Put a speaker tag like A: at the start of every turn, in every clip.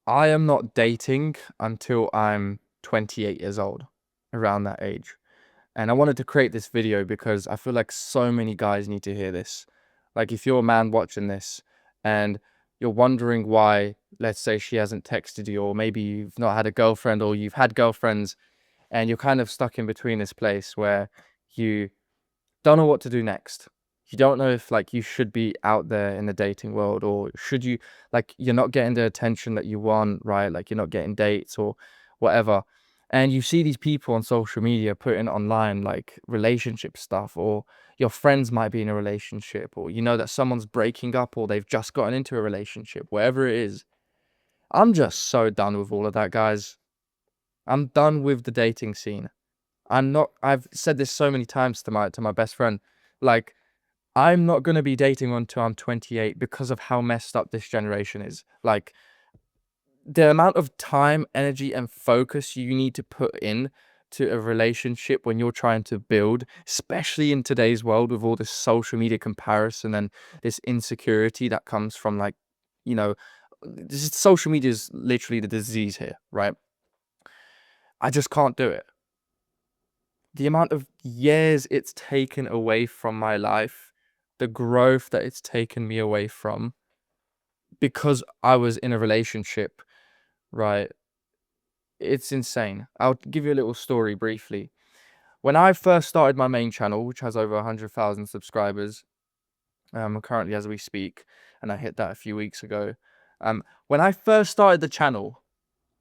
A: I am not dating until I'm 28 years old, around that age. And I wanted to create this video because I feel like so many guys need to hear this. Like, if you're a man watching this and you're wondering why, let's say, she hasn't texted you, or maybe you've not had a girlfriend, or you've had girlfriends, and you're kind of stuck in between this place where you don't know what to do next. You don't know if like you should be out there in the dating world, or should you, like, you're not getting the attention that you want, right? Like, you're not getting dates or whatever. And you see these people on social media putting online like relationship stuff, or your friends might be in a relationship, or you know that someone's breaking up, or they've just gotten into a relationship, wherever it is. I'm just so done with all of that, guys. I'm done with the dating scene. I've said this so many times to my best friend. Like, I'm not gonna be dating until I'm 28 because of how messed up this generation is. Like, the amount of time, energy, and focus you need to put in to a relationship when you're trying to build, especially in today's world with all this social media comparison and this insecurity that comes from, like, you know, social media is literally the disease here, right? I just can't do it. The amount of years it's taken away from my life, the growth that it's taken me away from because I was in a relationship, right? It's insane. I'll give you a little story briefly. When I first started my main channel, which has over 100,000 subscribers, currently as we speak, and I hit that a few weeks ago. When I first started the channel,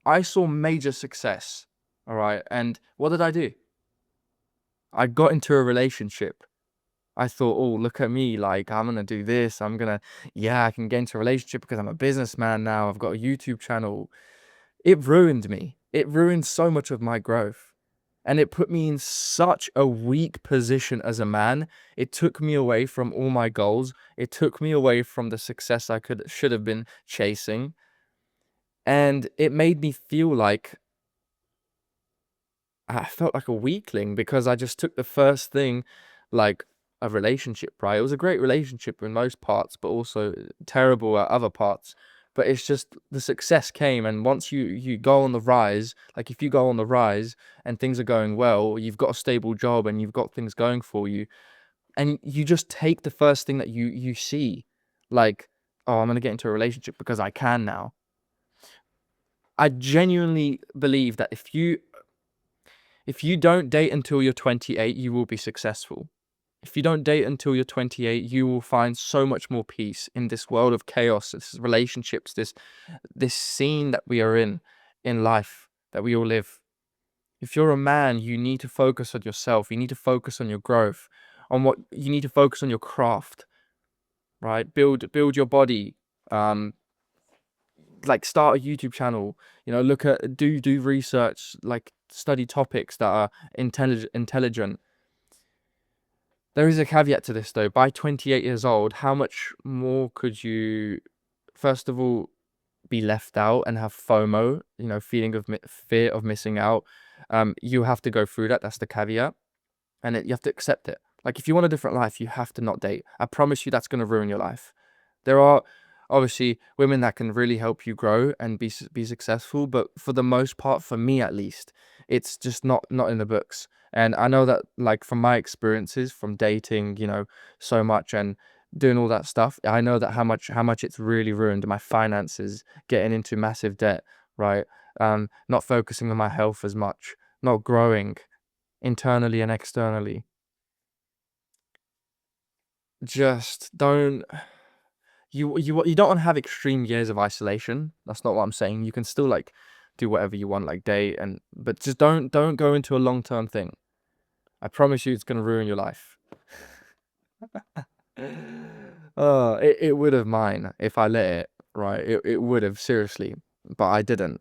A: I saw major success. All right. And what did I do? I got into a relationship. I thought, oh, look at me, like, I'm gonna do this. Yeah, I can get into a relationship because I'm a businessman now. I've got a YouTube channel. It ruined me. It ruined so much of my growth. And it put me in such a weak position as a man. It took me away from all my goals. It took me away from the success I should have been chasing. And it made me feel like I felt like a weakling because I just took the first thing, like a relationship, right? It was a great relationship in most parts, but also terrible at other parts. But it's just the success came, and once you go on the rise, like if you go on the rise and things are going well, you've got a stable job and you've got things going for you, and you just take the first thing that you see, like, oh, I'm gonna get into a relationship because I can now. I genuinely believe that if you don't date until you're 28, you will be successful. If you don't date until you're 28, you will find so much more peace in this world of chaos, this relationships, this scene that we are in life that we all live. If you're a man, you need to focus on yourself. You need to focus on your growth, on what you need to focus on your craft, right? Build your body. Like, start a YouTube channel. Look at do research, like study topics that are intelligent. There is a caveat to this though. By 28 years old, how much more could you, first of all, be left out and have FOMO, feeling of fear of missing out? You have to go through that. That's the caveat, and you have to accept it. Like, if you want a different life, you have to not date. I promise you, that's going to ruin your life. There are obviously women that can really help you grow and be successful, but for the most part, for me at least, it's just not in the books. And I know that, like, from my experiences from dating, so much and doing all that stuff, I know that how much it's really ruined my finances, getting into massive debt, right? Not focusing on my health as much, not growing internally and externally. Just don't. You don't want to have extreme years of isolation. That's not what I'm saying. You can still, like, do whatever you want, like date, but just don't go into a long-term thing. I promise you, it's gonna ruin your life. It would have mine if I let it, right? It would have, seriously, but I didn't.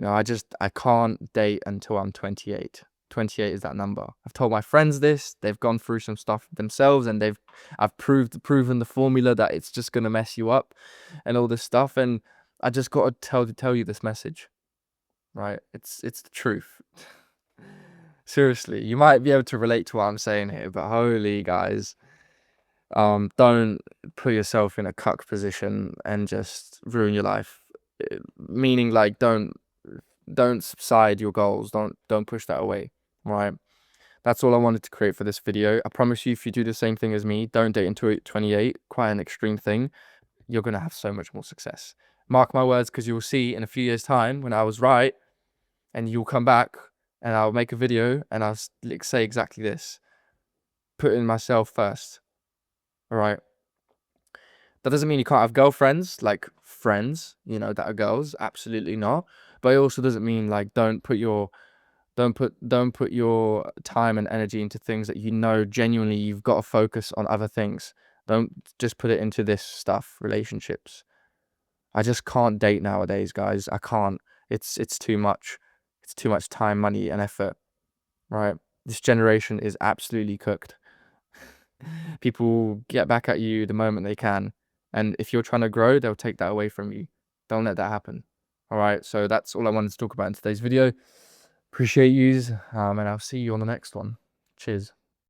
A: I can't date until I'm 28. 28 is that number. I've told my friends this. They've gone through some stuff themselves, and I've proven the formula that it's just gonna mess you up and all this stuff. And I just got to tell you this message, right? It's the truth. Seriously, you might be able to relate to what I'm saying here, but holy guys, don't put yourself in a cuck position and just ruin your life. meaning like don't subside your goals. Don't push that away, right? That's all I wanted to create for this video. I promise you, if you do the same thing as me, don't date until 28, quite an extreme thing, you're going to have so much more success. Mark my words, because you'll see in a few years' time when I was right, and you'll come back and I'll make a video and I'll say exactly this. Putting myself first, all right? That doesn't mean you can't have girlfriends, like friends, you know, that are girls. Absolutely not. But it also doesn't mean like don't put your time and energy into things that you know genuinely you've got to focus on other things. Don't just put it into this stuff, relationships. I just can't date nowadays, guys. I can't. It's too much. It's too much time, money, and effort, right? This generation is absolutely cooked. People get back at you the moment they can. And if you're trying to grow, they'll take that away from you. Don't let that happen. All right. So that's all I wanted to talk about in today's video. Appreciate yous. And I'll see you on the next one. Cheers.